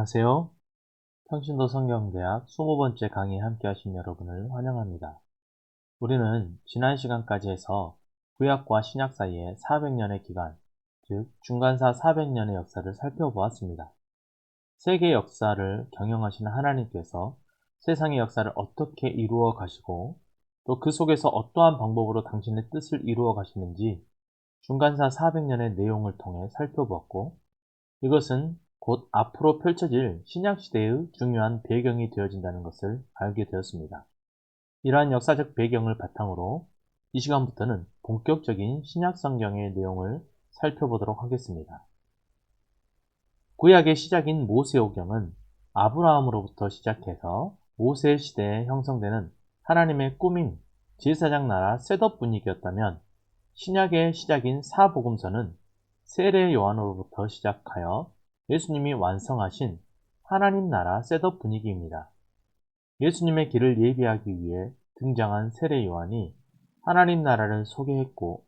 안녕하세요. 평신도 성경대학 20번째 강의에 함께 하신 여러분을 환영합니다. 우리는 지난 시간까지 해서 구약과 신약 사이의 400년의 기간, 즉 중간사 400년의 역사를 살펴보았습니다. 세계 역사를 경영하시는 하나님께서 세상의 역사를 어떻게 이루어 가시고 또 그 속에서 어떠한 방법으로 당신의 뜻을 이루어 가시는지 중간사 400년의 내용을 통해 살펴보았고, 이것은 곧 앞으로 펼쳐질 신약시대의 중요한 배경이 되어진다는 것을 알게 되었습니다. 이러한 역사적 배경을 바탕으로 이 시간부터는 본격적인 신약성경의 내용을 살펴보도록 하겠습니다. 구약의 시작인 모세오경은 아브라함으로부터 시작해서 모세 시대에 형성되는 하나님의 꿈인 제사장 나라 셋업 분위기였다면, 신약의 시작인 사복음서는 세례 요한으로부터 시작하여 예수님이 완성하신 하나님 나라 셋업 분위기입니다. 예수님의 길을 예비하기 위해 등장한 세례 요한이 하나님 나라를 소개했고,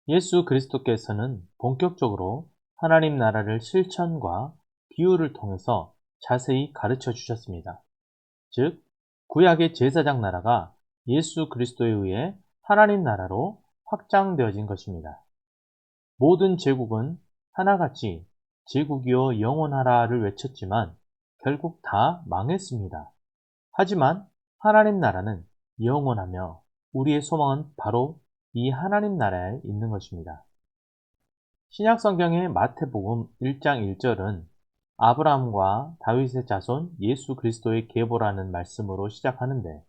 예수 그리스도께서는 본격적으로 하나님 나라를 실천과 비유를 통해서 자세히 가르쳐 주셨습니다. 즉, 구약의 제사장 나라가 예수 그리스도에 의해 하나님 나라로 확장되어진 것입니다. 모든 제국은 하나같이 제국이여 영원하라를 외쳤지만 결국 다 망했습니다. 하지만 하나님 나라는 영원하며 우리의 소망은 바로 이 하나님 나라에 있는 것입니다. 신약 성경의 마태복음 1장 1절은 아브라함과 다윗의 자손 예수 그리스도의 계보라는 말씀으로 시작하는데,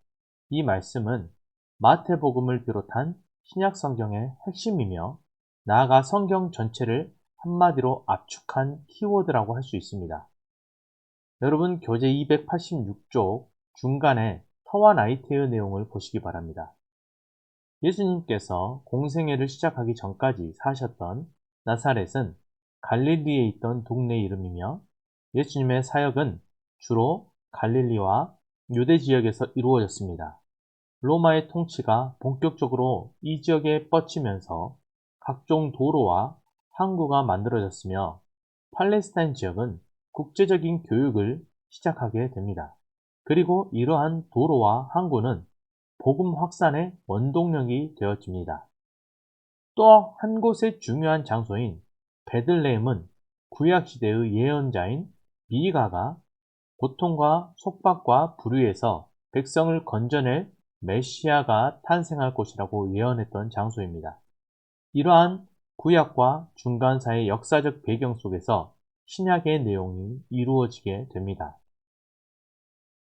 이 말씀은 마태복음을 비롯한 신약 성경의 핵심이며 나아가 성경 전체를 한마디로 압축한 키워드라고 할 수 있습니다. 여러분, 교재 286쪽 중간에 터와 나이테의 내용을 보시기 바랍니다. 예수님께서 공생애를 시작하기 전까지 사셨던 나사렛은 갈릴리에 있던 동네 이름이며, 예수님의 사역은 주로 갈릴리와 유대 지역에서 이루어졌습니다. 로마의 통치가 본격적으로 이 지역에 뻗치면서 각종 도로와 항구가 만들어졌으며, 팔레스타인 지역은 국제적인 교육을 시작하게 됩니다. 그리고 이러한 도로와 항구는 복음 확산의 원동력이 되어집니다. 또 한 곳의 중요한 장소인 베들레헴은 구약시대의 예언자인 미가가 고통과 속박과 불의에서 백성을 건져낼 메시아가 탄생할 곳이라고 예언했던 장소입니다. 이러한 구약과 중간사의 역사적 배경 속에서 신약의 내용이 이루어지게 됩니다.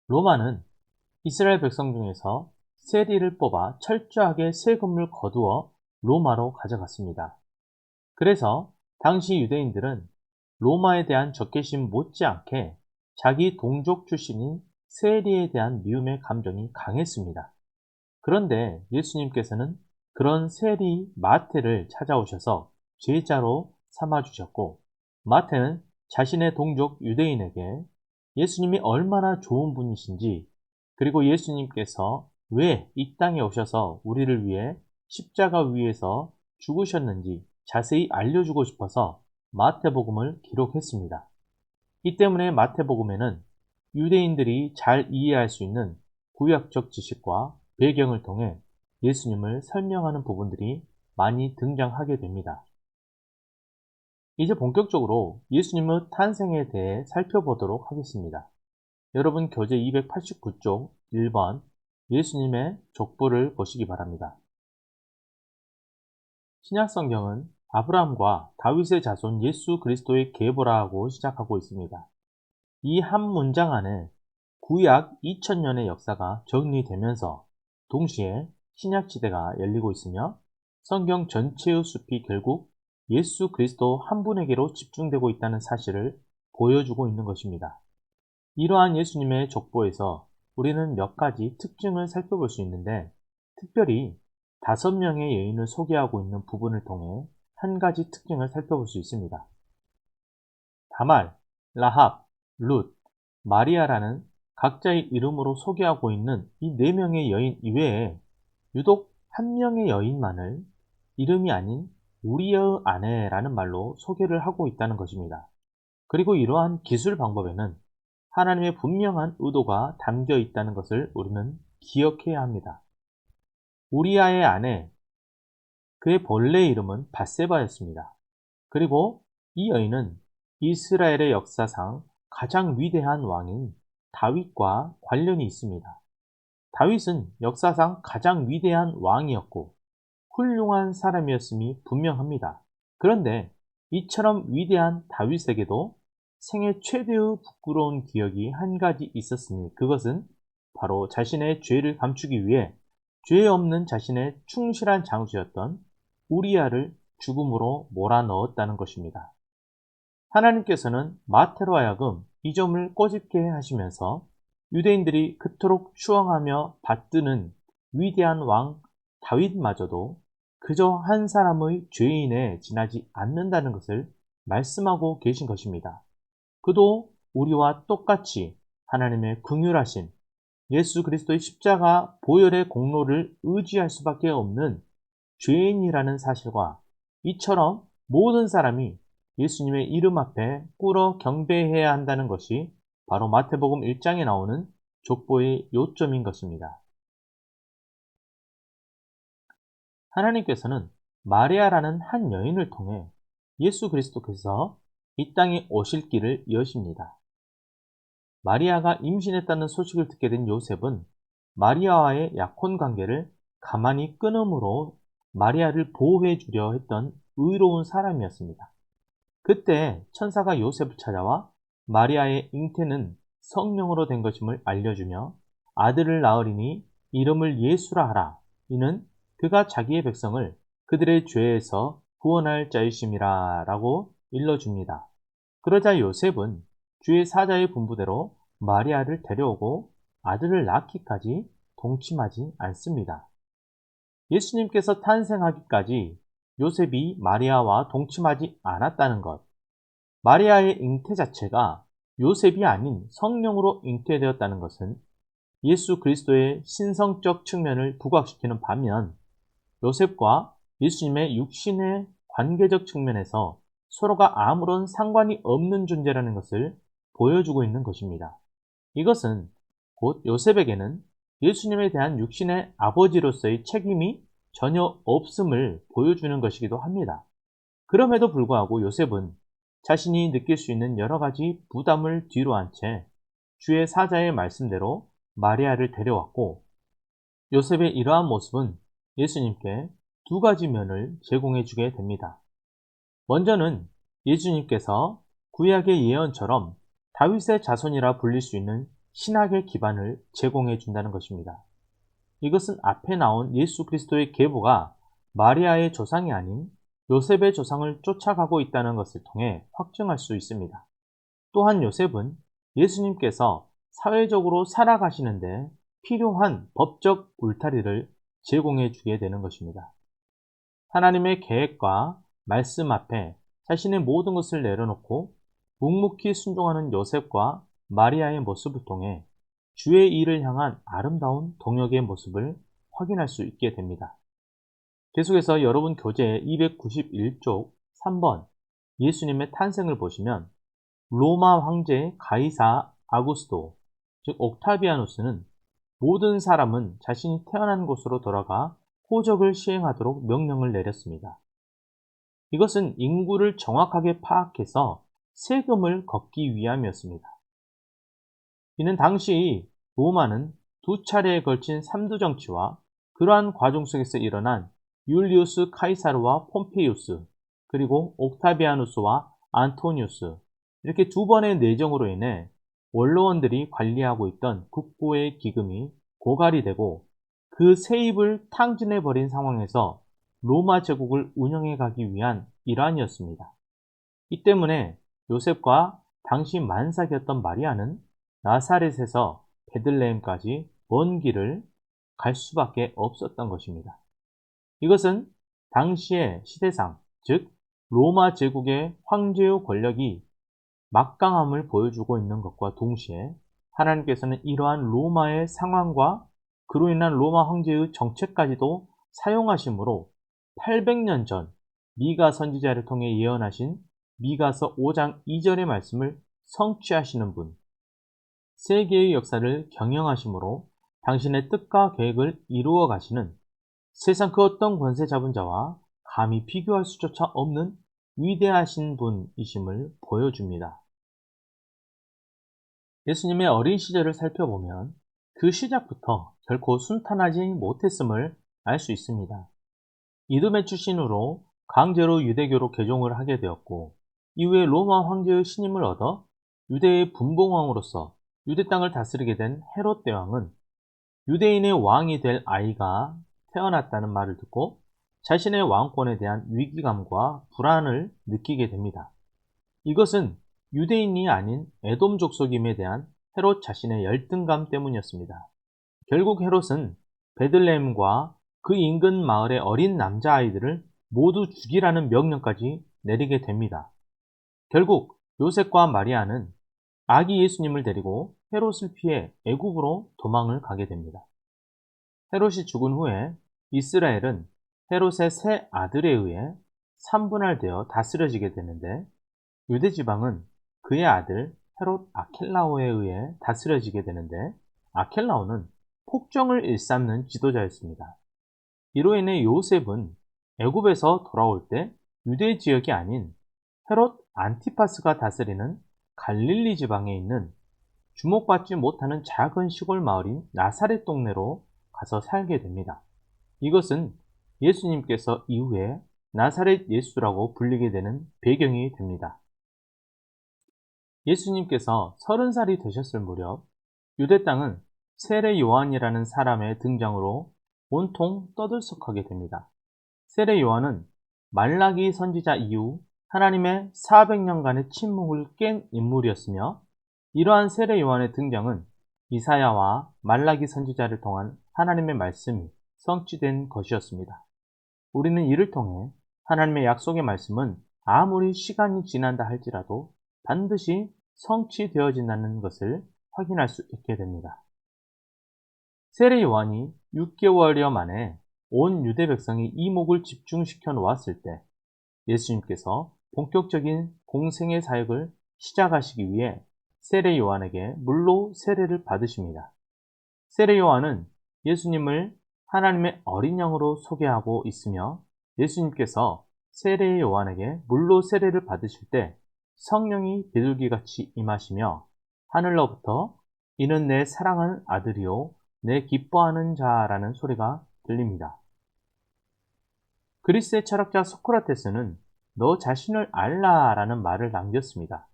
로마는 이스라엘 백성 중에서 세리를 뽑아 철저하게 세금을 거두어 로마로 가져갔습니다. 그래서 당시 유대인들은 로마에 대한 적개심 못지않게 자기 동족 출신인 세리에 대한 미움의 감정이 강했습니다. 그런데 예수님께서는 그런 세리 마태를 찾아오셔서 제자로 삼아주셨고, 마태는 자신의 동족 유대인에게 예수님이 얼마나 좋은 분이신지, 그리고 예수님께서 왜 이 땅에 오셔서 우리를 위해 십자가 위에서 죽으셨는지 자세히 알려주고 싶어서 마태복음을 기록했습니다. 이 때문에 마태복음에는 유대인들이 잘 이해할 수 있는 구약적 지식과 배경을 통해 예수님을 설명하는 부분들이 많이 등장하게 됩니다. 이제 본격적으로 예수님의 탄생에 대해 살펴보도록 하겠습니다. 여러분, 교재 289쪽 1번 예수님의 족보를 보시기 바랍니다. 신약성경은 아브라함과 다윗의 자손 예수 그리스도의 계보라고 시작하고 있습니다. 이 한 문장 안에 구약 2000년의 역사가 정리되면서 동시에 신약시대가 열리고 있으며, 성경 전체의 숲이 결국 예수 그리스도 한 분에게로 집중되고 있다는 사실을 보여주고 있는 것입니다. 이러한 예수님의 족보에서 우리는 몇 가지 특징을 살펴볼 수 있는데, 특별히 5명의 여인을 소개하고 있는 부분을 통해 한 가지 특징을 살펴볼 수 있습니다. 다말, 라합, 룻, 마리아라는 각자의 이름으로 소개하고 있는 이 4명의 여인 이외에 유독 한 명의 여인만을 이름이 아닌 우리의 아내라는 말로 소개를 하고 있다는 것입니다. 그리고 이러한 기술 방법에는 하나님의 분명한 의도가 담겨 있다는 것을 우리는 기억해야 합니다. 우리아의 아내, 그의 본래 이름은 밧세바였습니다. 그리고 이 여인은 이스라엘의 역사상 가장 위대한 왕인 다윗과 관련이 있습니다. 다윗은 역사상 가장 위대한 왕이었고 훌륭한 사람이었음이 분명합니다. 그런데 이처럼 위대한 다윗에게도 생애 최대의 부끄러운 기억이 한 가지 있었으니 그것은 바로 자신의 죄를 감추기 위해 죄 없는 자신의 충실한 장수였던 우리아를 죽음으로 몰아넣었다는 것입니다. 하나님께서는 마태로 하여금 이 점을 꼬집게 하시면서 유대인들이 그토록 추앙하며 받드는 위대한 왕 다윗마저도 그저 한 사람의 죄인에 지나지 않는다는 것을 말씀하고 계신 것입니다. 그도 우리와 똑같이 하나님의 긍휼하신 예수 그리스도의 십자가 보혈의 공로를 의지할 수밖에 없는 죄인이라는 사실과 이처럼 모든 사람이 예수님의 이름 앞에 꿇어 경배해야 한다는 것이 바로 마태복음 1장에 나오는 족보의 요점인 것입니다. 하나님께서는 마리아라는 한 여인을 통해 예수 그리스도께서 이 땅에 오실 길을 여십니다. 마리아가 임신했다는 소식을 듣게 된 요셉은 마리아와의 약혼 관계를 가만히 끊음으로 마리아를 보호해 주려 했던 의로운 사람이었습니다. 그때 천사가 요셉을 찾아와 마리아의 잉태는 성령으로 된 것임을 알려주며 아들을 낳으리니 이름을 예수라 하라. 이는 그가 자기의 백성을 그들의 죄에서 구원할 자이심이라 라고 일러줍니다. 그러자 요셉은 주의 사자의 분부대로 마리아를 데려오고 아들을 낳기까지 동침하지 않습니다. 예수님께서 탄생하기까지 요셉이 마리아와 동침하지 않았다는 것, 마리아의 잉태 자체가 요셉이 아닌 성령으로 잉태되었다는 것은 예수 그리스도의 신성적 측면을 부각시키는 반면 요셉과 예수님의 육신의 관계적 측면에서 서로가 아무런 상관이 없는 존재라는 것을 보여주고 있는 것입니다. 이것은 곧 요셉에게는 예수님에 대한 육신의 아버지로서의 책임이 전혀 없음을 보여주는 것이기도 합니다. 그럼에도 불구하고 요셉은 자신이 느낄 수 있는 여러 가지 부담을 뒤로 한 채 주의 사자의 말씀대로 마리아를 데려왔고 요셉의 이러한 모습은 예수님께 두 가지 면을 제공해 주게 됩니다. 먼저는 예수님께서 구약의 예언처럼 다윗의 자손이라 불릴 수 있는 신학의 기반을 제공해 준다는 것입니다. 이것은 앞에 나온 예수 그리스도의 계보가 마리아의 조상이 아닌 요셉의 조상을 쫓아가고 있다는 것을 통해 확증할 수 있습니다. 또한 요셉은 예수님께서 사회적으로 살아가시는데 필요한 법적 울타리를 제공해 주게 되는 것입니다. 하나님의 계획과 말씀 앞에 자신의 모든 것을 내려놓고 묵묵히 순종하는 요셉과 마리아의 모습을 통해 주의 일을 향한 아름다운 동역의 모습을 확인할 수 있게 됩니다. 계속해서 여러분 교재 291쪽 3번 예수님의 탄생을 보시면 로마 황제 가이사 아구스도, 즉 옥타비아누스는 모든 사람은 자신이 태어난 곳으로 돌아가 호적을 시행하도록 명령을 내렸습니다. 이것은 인구를 정확하게 파악해서 세금을 걷기 위함이었습니다. 이는 당시 로마는 두 차례에 걸친 삼두 정치와 그러한 과정 속에서 일어난 율리우스 카이사르와 폼페이우스, 그리고 옥타비아누스와 안토니우스, 이렇게 두 번의 내정으로 인해 원로원들이 관리하고 있던 국고의 기금이 고갈이 되고 그 세입을 탕진해버린 상황에서 로마 제국을 운영해 가기 위한 일환이었습니다. 이 때문에 요셉과 당시 만삭이었던 마리아는 나사렛에서 베들레헴까지 먼 길을 갈 수밖에 없었던 것입니다. 이것은 당시의 시대상, 즉 로마 제국의 황제의 권력이 막강함을 보여주고 있는 것과 동시에 하나님께서는 이러한 로마의 상황과 그로 인한 로마 황제의 정책까지도 사용하심으로 800년 전 미가 선지자를 통해 예언하신 미가서 5장 2절의 말씀을 성취하시는 분, 세계의 역사를 경영하심으로 당신의 뜻과 계획을 이루어 가시는 세상 그 어떤 권세 잡은 자와 감히 비교할 수조차 없는 위대하신 분이심을 보여줍니다. 예수님의 어린 시절을 살펴보면 그 시작부터 결코 순탄하지 못했음을 알 수 있습니다. 이듬해 출신으로 강제로 유대교로 개종을 하게 되었고, 이후에 로마 황제의 신임을 얻어 유대의 분봉왕으로서 유대 땅을 다스리게 된 헤롯 대왕은 유대인의 왕이 될 아이가 태어났다는 말을 듣고 자신의 왕권에 대한 위기감과 불안을 느끼게 됩니다. 이것은 유대인이 아닌 에돔 족속임에 대한 헤롯 자신의 열등감 때문이었습니다. 결국 헤롯은 베들레헴과 그 인근 마을의 어린 남자아이들을 모두 죽이라는 명령까지 내리게 됩니다. 결국 요셉과 마리아는 아기 예수님을 데리고 헤롯을 피해 애굽으로 도망을 가게 됩니다. 헤롯이 죽은 후에 이스라엘은 헤롯의 세 아들에 의해 3분할되어 다스려지게 되는데, 유대 지방은 그의 아들 헤롯 아켈라오에 의해 다스려지게 되는데, 아켈라오는 폭정을 일삼는 지도자였습니다. 이로 인해 요셉은 애굽에서 돌아올 때 유대 지역이 아닌 헤롯 안티파스가 다스리는 갈릴리 지방에 있는 주목받지 못하는 작은 시골 마을인 나사렛 동네로 가서 살게 됩니다. 이것은 예수님께서 이후에 나사렛 예수라고 불리게 되는 배경이 됩니다. 예수님께서 30살이 되셨을 무렵 유대 땅은 세례 요한이라는 사람의 등장으로 온통 떠들썩하게 됩니다. 세례 요한은 말라기 선지자 이후 하나님의 400년간의 침묵을 깬 인물이었으며, 이러한 세례 요한의 등장은 이사야와 말라기 선지자를 통한 하나님의 말씀이 성취된 것이었습니다. 우리는 이를 통해 하나님의 약속의 말씀은 아무리 시간이 지난다 할지라도 반드시 성취되어진다는 것을 확인할 수 있게 됩니다. 세례 요한이 6개월여 만에 온 유대 백성이 이목을 집중시켜 놓았을 때 예수님께서 본격적인 공생의 사역을 시작하시기 위해 세례 요한에게 물로 세례를 받으십니다. 세례 요한은 예수님을 하나님의 어린 양으로 소개하고 있으며, 예수님께서 세례 요한에게 물로 세례를 받으실 때 성령이 비둘기같이 임하시며 하늘로부터 이는 내 사랑하는 아들이요 내 기뻐하는 자라는 소리가 들립니다. 그리스의 철학자 소크라테스는 너 자신을 알라라는 말을 남겼습니다.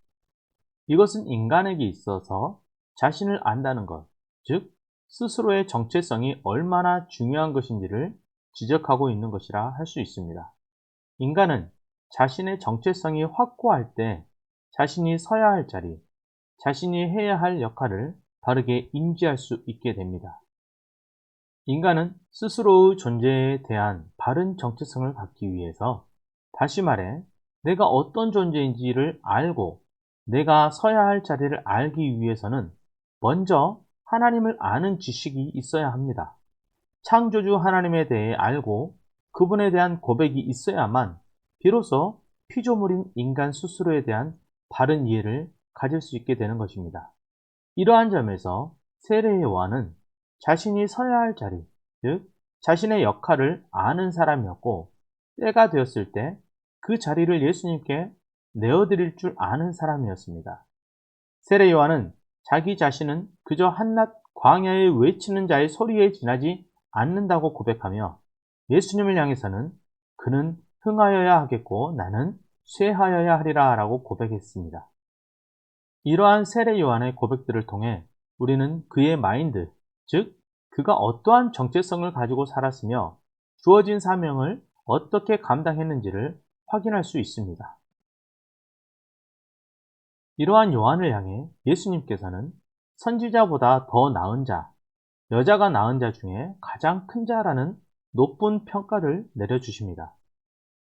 이것은 인간에게 있어서 자신을 안다는 것, 즉 스스로의 정체성이 얼마나 중요한 것인지를 지적하고 있는 것이라 할 수 있습니다. 인간은 자신의 정체성이 확고할 때 자신이 서야 할 자리, 자신이 해야 할 역할을 바르게 인지할 수 있게 됩니다. 인간은 스스로의 존재에 대한 바른 정체성을 갖기 위해서, 다시 말해 내가 어떤 존재인지를 알고 내가 서야 할 자리를 알기 위해서는 먼저 하나님을 아는 지식이 있어야 합니다. 창조주 하나님에 대해 알고 그분에 대한 고백이 있어야만 비로소 피조물인 인간 스스로에 대한 바른 이해를 가질 수 있게 되는 것입니다. 이러한 점에서 세례 요한은 자신이 서야 할 자리, 즉 자신의 역할을 아는 사람이었고, 때가 되었을 때 그 자리를 예수님께 내어드릴 줄 아는 사람이었습니다. 세례 요한은 자기 자신은 그저 한낱 광야에 외치는 자의 소리에 지나지 않는다고 고백하며, 예수님을 향해서는 그는 흥하여야 하겠고 나는 쇠하여야 하리라 라고 고백했습니다. 이러한 세례 요한의 고백들을 통해 우리는 그의 마인드, 즉 그가 어떠한 정체성을 가지고 살았으며 주어진 사명을 어떻게 감당했는지를 확인할 수 있습니다. 이러한 요한을 향해 예수님께서는 선지자보다 더 나은 자, 여자가 낳은 자 중에 가장 큰 자라는 높은 평가를 내려주십니다.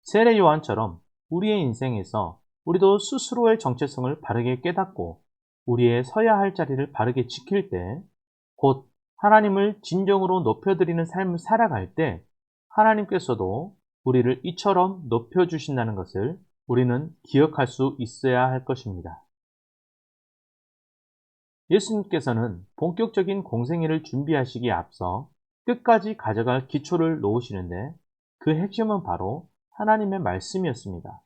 세례 요한처럼 우리의 인생에서 우리도 스스로의 정체성을 바르게 깨닫고 우리의 서야 할 자리를 바르게 지킬 때, 곧 하나님을 진정으로 높여드리는 삶을 살아갈 때 하나님께서도 우리를 이처럼 높여주신다는 것을 우리는 기억할 수 있어야 할 것입니다. 예수님께서는 본격적인 공생애를 준비하시기에 앞서 끝까지 가져갈 기초를 놓으시는데 그 핵심은 바로 하나님의 말씀이었습니다.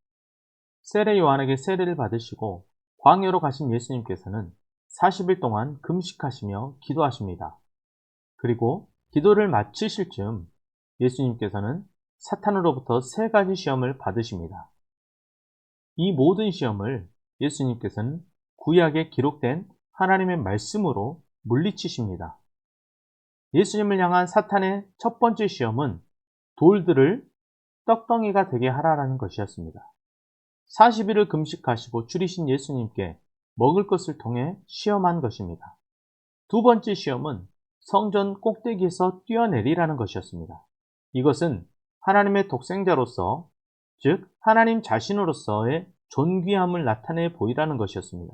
세례 요한에게 세례를 받으시고 광야로 가신 예수님께서는 40일 동안 금식하시며 기도하십니다. 그리고 기도를 마치실 즈음 예수님께서는 사탄으로부터 3가지 시험을 받으십니다. 이 모든 시험을 예수님께서는 구약에 기록된 하나님의 말씀으로 물리치십니다. 예수님을 향한 사탄의 첫 번째 시험은 돌들을 떡덩이가 되게 하라라는 것이었습니다. 40일을 금식하시고 줄이신 예수님께 먹을 것을 통해 시험한 것입니다. 두 번째 시험은 성전 꼭대기에서 뛰어내리라는 것이었습니다. 이것은 하나님의 독생자로서, 즉 하나님 자신으로서의 존귀함을 나타내 보이라는 것이었습니다.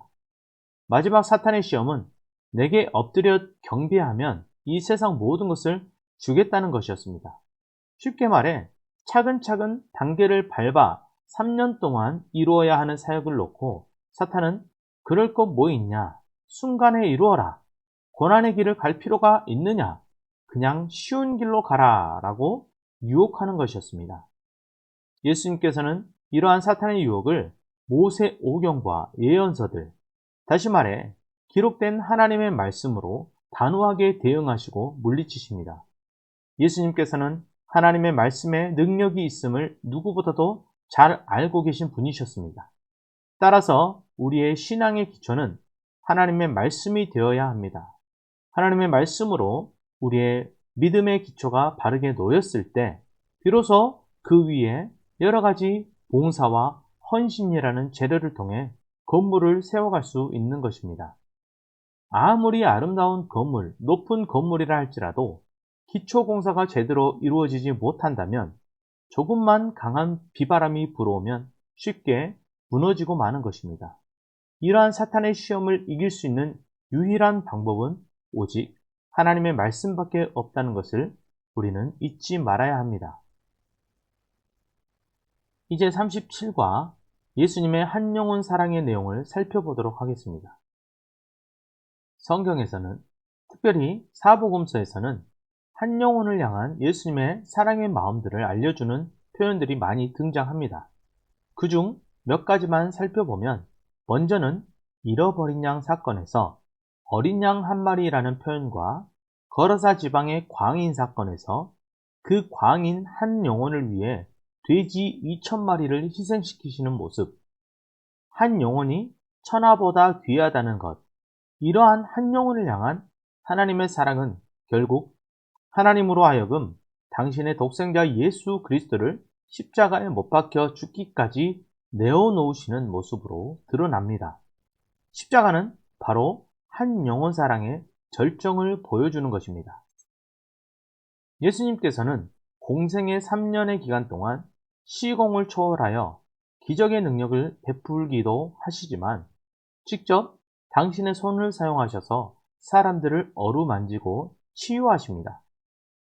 마지막 사탄의 시험은 내게 엎드려 경배하면 이 세상 모든 것을 주겠다는 것이었습니다. 쉽게 말해 차근차근 단계를 밟아 3년 동안 이루어야 하는 사역을 놓고 사탄은 그럴 것 뭐 있냐, 순간에 이루어라, 고난의 길을 갈 필요가 있느냐, 그냥 쉬운 길로 가라 라고 유혹하는 것이었습니다. 예수님께서는 이러한 사탄의 유혹을 모세 오경과 예언서들, 다시 말해 기록된 하나님의 말씀으로 단호하게 대응하시고 물리치십니다. 예수님께서는 하나님의 말씀에 능력이 있음을 누구보다도 잘 알고 계신 분이셨습니다. 따라서 우리의 신앙의 기초는 하나님의 말씀이 되어야 합니다. 하나님의 말씀으로 우리의 믿음의 기초가 바르게 놓였을 때 비로소 그 위에 여러 가지 봉사와 헌신이라는 재료를 통해 건물을 세워갈 수 있는 것입니다. 아무리 아름다운 건물, 높은 건물이라 할지라도 기초 공사가 제대로 이루어지지 못한다면 조금만 강한 비바람이 불어오면 쉽게 무너지고 마는 것입니다. 이러한 사탄의 시험을 이길 수 있는 유일한 방법은 오직 하나님의 말씀밖에 없다는 것을 우리는 잊지 말아야 합니다. 이제 37과 예수님의 한 영혼 사랑의 내용을 살펴보도록 하겠습니다. 성경에서는, 특별히 사복음서에서는 한 영혼을 향한 예수님의 사랑의 마음들을 알려주는 표현들이 많이 등장합니다. 그중 몇 가지만 살펴보면, 먼저는 잃어버린 양 사건에서 어린 양 한 마리라는 표현과 거라사 지방의 광인 사건에서 그 광인 한 영혼을 위해 돼지 2,000마리를 희생시키시는 모습, 한 영혼이 천하보다 귀하다는 것, 이러한 한 영혼을 향한 하나님의 사랑은 결국 하나님으로 하여금 당신의 독생자 예수 그리스도를 십자가에 못 박혀 죽기까지 내어놓으시는 모습으로 드러납니다. 십자가는 바로 한 영혼 사랑의 절정을 보여주는 것입니다. 예수님께서는 공생의 3년의 기간 동안 시공을 초월하여 기적의 능력을 베풀기도 하시지만 직접 당신의 손을 사용하셔서 사람들을 어루만지고 치유하십니다.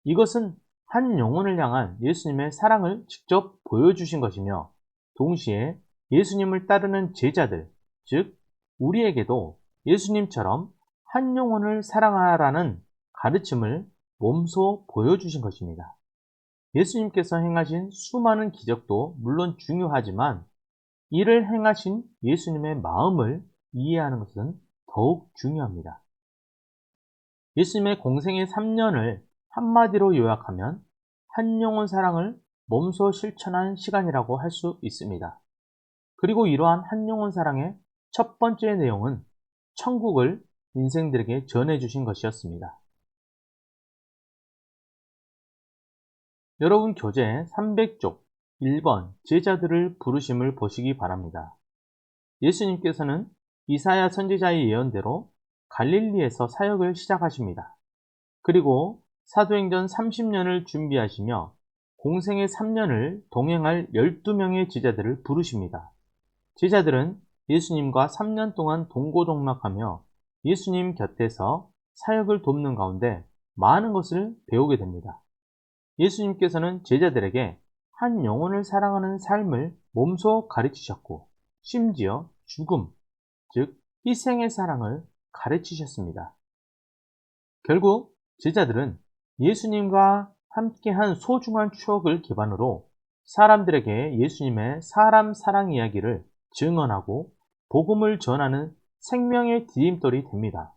이것은 한 영혼을 향한 예수님의 사랑을 직접 보여주신 것이며 동시에 예수님을 따르는 제자들, 즉 우리에게도 예수님처럼 한 영혼을 사랑하라는 가르침을 몸소 보여주신 것입니다. 예수님께서 행하신 수많은 기적도 물론 중요하지만 이를 행하신 예수님의 마음을 이해하는 것은 더욱 중요합니다. 예수님의 공생의 3년을 한마디로 요약하면 한 영혼 사랑을 몸소 실천한 시간이라고 할 수 있습니다. 그리고 이러한 한 영혼 사랑의 첫 번째 내용은 천국을 인생들에게 전해주신 것이었습니다. 여러분 교재 300쪽 1번 제자들을 부르심을 보시기 바랍니다. 예수님께서는 이사야 선지자의 예언대로 갈릴리에서 사역을 시작하십니다. 그리고 사도행전 30년을 준비하시며 공생의 3년을 동행할 12명의 제자들을 부르십니다. 제자들은 예수님과 3년 동안 동고동락하며 예수님 곁에서 사역을 돕는 가운데 많은 것을 배우게 됩니다. 예수님께서는 제자들에게 한 영혼을 사랑하는 삶을 몸소 가르치셨고 심지어 죽음, 즉 희생의 사랑을 가르치셨습니다. 결국 제자들은 예수님과 함께한 소중한 추억을 기반으로 사람들에게 예수님의 사람 사랑 이야기를 증언하고 복음을 전하는 생명의 디딤돌이 됩니다.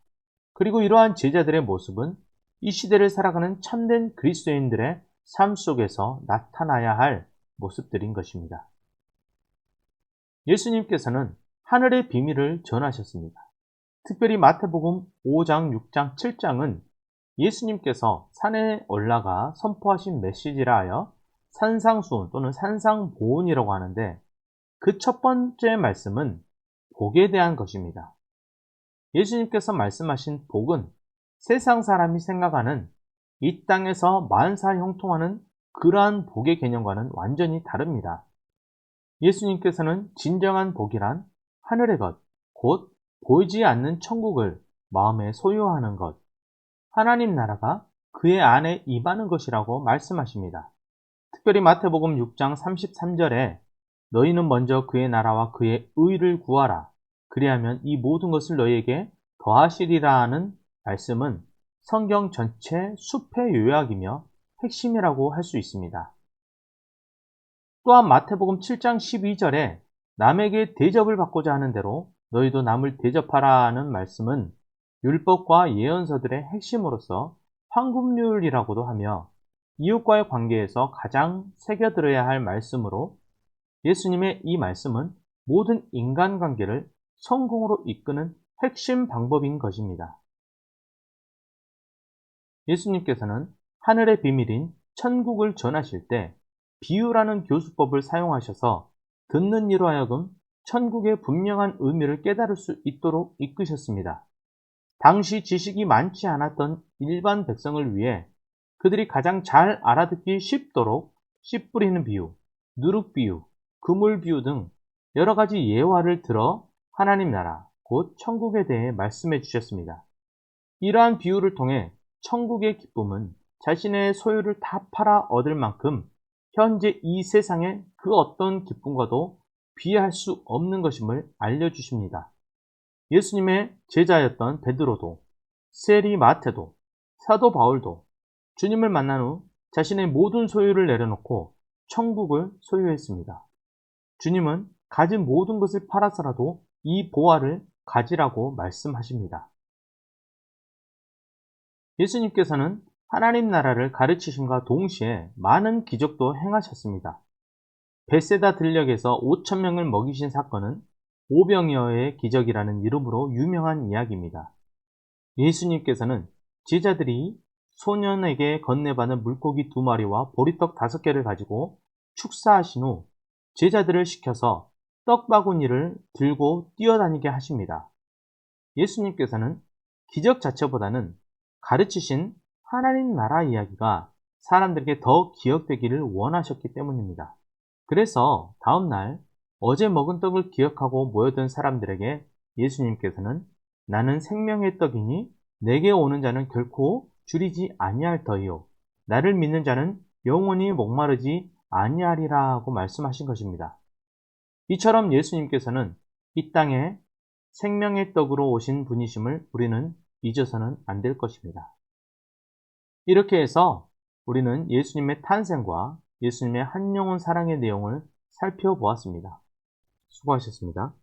그리고 이러한 제자들의 모습은 이 시대를 살아가는 참된 그리스도인들의 삶 속에서 나타나야 할 모습들인 것입니다. 예수님께서는 하늘의 비밀을 전하셨습니다. 특별히 마태복음 5장, 6장, 7장은 예수님께서 산에 올라가 선포하신 메시지라 하여 산상수훈 또는 산상보훈이라고 하는데, 그 첫 번째 말씀은 복에 대한 것입니다. 예수님께서 말씀하신 복은 세상 사람이 생각하는 이 땅에서 만사 형통하는 그러한 복의 개념과는 완전히 다릅니다. 예수님께서는 진정한 복이란 하늘의 것, 곧 보이지 않는 천국을 마음에 소유하는 것, 하나님 나라가 그의 안에 임하는 것이라고 말씀하십니다. 특별히 마태복음 6장 33절에 너희는 먼저 그의 나라와 그의 의를 구하라. 그리하면 이 모든 것을 너희에게 더하시리라 하는 말씀은 성경 전체 숲의 요약이며 핵심이라고 할 수 있습니다. 또한 마태복음 7장 12절에 남에게 대접을 받고자 하는 대로 너희도 남을 대접하라 하는 말씀은 율법과 예언서들의 핵심으로서 황금률이라고도 하며 이웃과의 관계에서 가장 새겨들어야 할 말씀으로, 예수님의 이 말씀은 모든 인간관계를 성공으로 이끄는 핵심 방법인 것입니다. 예수님께서는 하늘의 비밀인 천국을 전하실 때 비유라는 교수법을 사용하셔서 듣는 이로 하여금 천국의 분명한 의미를 깨달을 수 있도록 이끄셨습니다. 당시 지식이 많지 않았던 일반 백성을 위해 그들이 가장 잘 알아듣기 쉽도록 씨 뿌리는 비유, 누룩 비유, 그물 비유 등 여러 가지 예화를 들어 하나님 나라, 곧 천국에 대해 말씀해 주셨습니다. 이러한 비유를 통해 천국의 기쁨은 자신의 소유를 다 팔아 얻을 만큼 현재 이 세상의 그 어떤 기쁨과도 비할 수 없는 것임을 알려주십니다. 예수님의 제자였던 베드로도, 세리 마테도, 사도 바울도 주님을 만난 후 자신의 모든 소유를 내려놓고 천국을 소유했습니다. 주님은 가진 모든 것을 팔아서라도 이 보화를 가지라고 말씀하십니다. 예수님께서는 하나님 나라를 가르치심과 동시에 많은 기적도 행하셨습니다. 벳세다 들녘에서 5,000명을 먹이신 사건은 오병이어의 기적이라는 이름으로 유명한 이야기입니다. 예수님께서는 제자들이 소년에게 건네받은 물고기 2마리와 보리떡 5개를 가지고 축사하신 후 제자들을 시켜서 떡바구니를 들고 뛰어다니게 하십니다. 예수님께서는 기적 자체보다는 가르치신 하나님 나라 이야기가 사람들에게 더 기억되기를 원하셨기 때문입니다. 그래서 다음날 어제 먹은 떡을 기억하고 모여든 사람들에게 예수님께서는 나는 생명의 떡이니 내게 오는 자는 결코 줄이지 아니할 터이요 나를 믿는 자는 영원히 목마르지 아니하리라 하고 말씀하신 것입니다. 이처럼 예수님께서는 이 땅에 생명의 떡으로 오신 분이심을 우리는 잊어서는 안 될 것입니다. 이렇게 해서 우리는 예수님의 탄생과 예수님의 한 영혼 사랑의 내용을 살펴보았습니다. 수고하셨습니다.